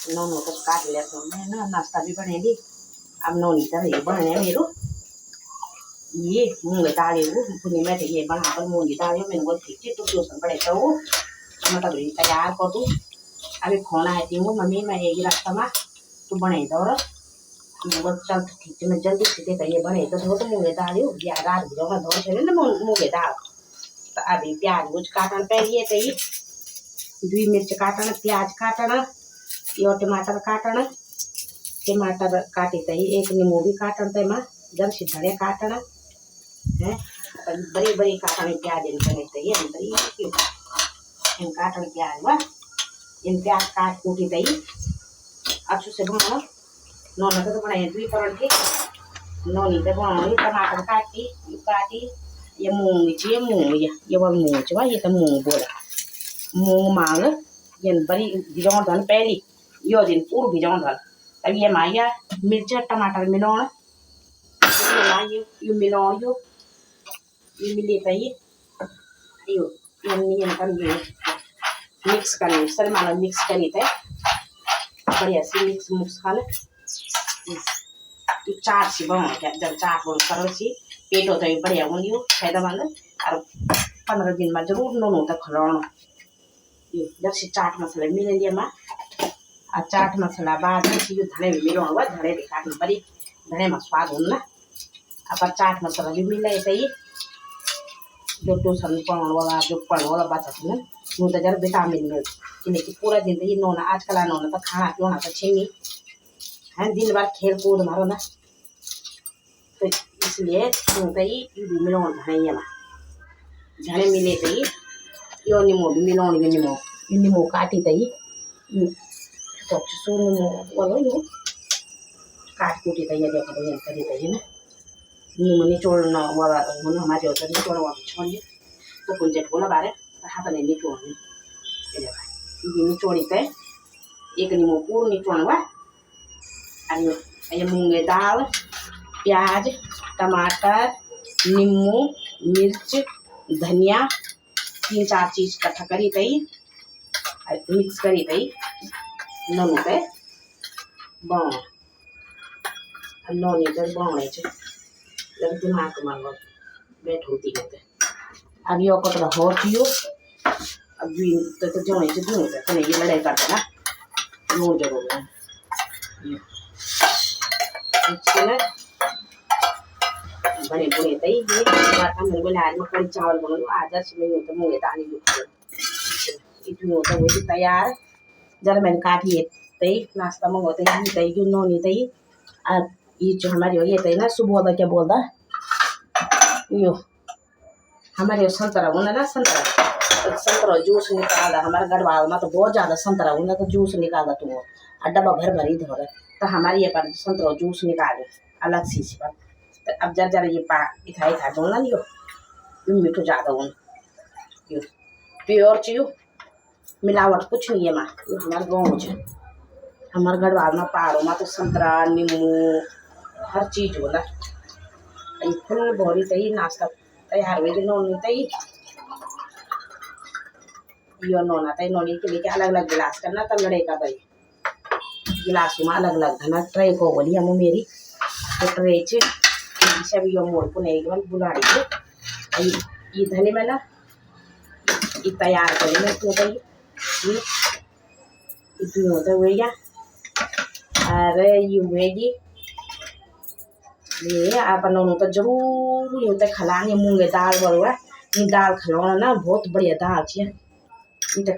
नौनो तो काट लेता हूँ मैं ना, नाश्ता भी बने दी। अब नौनी तरह ये बने मेरू ये मूंग दाल पुनी में ये बना कर मूंग दाल मैंने बोल ठीक तो ट्यूशन पढ़े तो मतलब तैयार कर दूँ। अभी फोन आए थी वो मम्मी मैं एक रास्ता में तू बने दो मैं चल ठीक मैं जल्दी सीधे तो ये बने तो मूंग दाल या रात भिजोगा दो से ना मूंग दाल तो अभी प्याज कुछ काटन पहले तो ये दुई मिर्च काटना प्याज काटना यो टमाटर काटना टमाटर काटी तई एक नींबू भी काटना तई में जल से धनिया काटना है बड़ी बड़ी काटने प्याज इन करे तई बड़ी क्यों इन काटन प्याज वा इन प्याज काट कूटी तई अच्छे से भूनो नौना तो बनाए दुई पराठे नौनी तो बनाई टमाटर काटी ये मूंग चाहिए मूंग ये वो मूंग चवा ये तो मूंग बोला मूंग मांग ये बड़ी भिजोन धन पहली यो दिन पूर भिजोन धन तब ये माया मिर्च टमाटर मिलाना ये मिलाओ ये मिले तई यो ये कर ये मिक्स करनी सर मानो मिक्स करी थे बढ़िया से मिक्स कर चाट सी बना क्या जब चाट बन करो सी पेट होता है बढ़िया बन यो फायदेमंद और 15 दिन में जरूर नोनो तक खिलाना ये जब से चाट मसाला मिले लिया माँ आ चाट मसाला बाद में ये धने भी मिलो हुआ धने भी काटनी बड़ी धने में स्वाद होना अब चाट मसाला भी मिले तो ये जो ट्यूशन पढ़ने वाला जो पढ़ने वाला बच्चा था ना वो तो जरा विटामिन मिल कि पूरा दिन तो ये नोना आजकल नोना तो खाना पीना तो छेमी है दिन भर खेल कूद मारो ना तो इसलिए तो ये मिलो धने ये माँ धने मिले तो ये यो नींबू भी मिलो नींबू काटी तो ये तो सो नींबू वालो यो काट कूटी तो ये देखो ये करी तो ये ना नींबू निचोड़ना वाला हमारे होता निचोड़ वाला छोड़िए तो कुछ जेठ बोला बारे हाथ नहीं निचोड़नी ये निचोड़ी थे एक नींबू पूरा निचोड़वा ये मूंग दाल प्याज टमाटर नींबू मिर्च धनिया 3-4 चीज इकट्ठा करी तई मिक्स करी तई नोनी पे बन नोनी पे बने जब दिमाग में बैठ होती है अब यो कटरा हो थियो अब तो जो है जो है ये लड़ाई करते ना वो जरूर है बने बुने तई ये बात हम मेरे आज में कड़ी चावल बनो आज से मैं तो मूंग दाल इतनी होता वही तैयार जरा मैंने काटी तई नाश्ता मंगोते ही तई जो नोनी तई अब ये जो हमारे ये तई ना सुबह का क्या बोलता यो हमारे संतरा होना ना संतरा जूस निकाल हमारे गढ़वाल में तो बहुत ज़्यादा संतरा होना तो जूस निकाल तू डब्बा भर भरी धोरे तो हमारे ये पर संतरा जूस निकाले अलग सी पर तो अब जरा जरा ये इथा बोलना नहीं यो मीठो ज़्यादा होना यो प्योर चाहिए मिलावट कुछ नहीं है माँ ये हमारे गाँव है हमारे गढ़वाल में पहाड़ों में तो संतरा नींबू हर चीज़ होला ये फुल भरी तई नाश्ता तैयार हुए नोनी तई यो नोना तई नोनी के लिए अलग अलग गिलास करना तब लड़े का तई गिलास में अलग अलग धना ट्रे को बोली हम मेरी तो ट्रे से भी यो मोड़ को नहीं केवल बुलाड़ी के ये धने में ना ये तैयार करेंगे तो तई ये इतनी होता हुए या अरे ये हुएगी ये अपन तो जरूर ये खिलानी मूंगे दाल बरुआ ये दाल खिलाना ना बहुत बढ़िया दाल चाहिए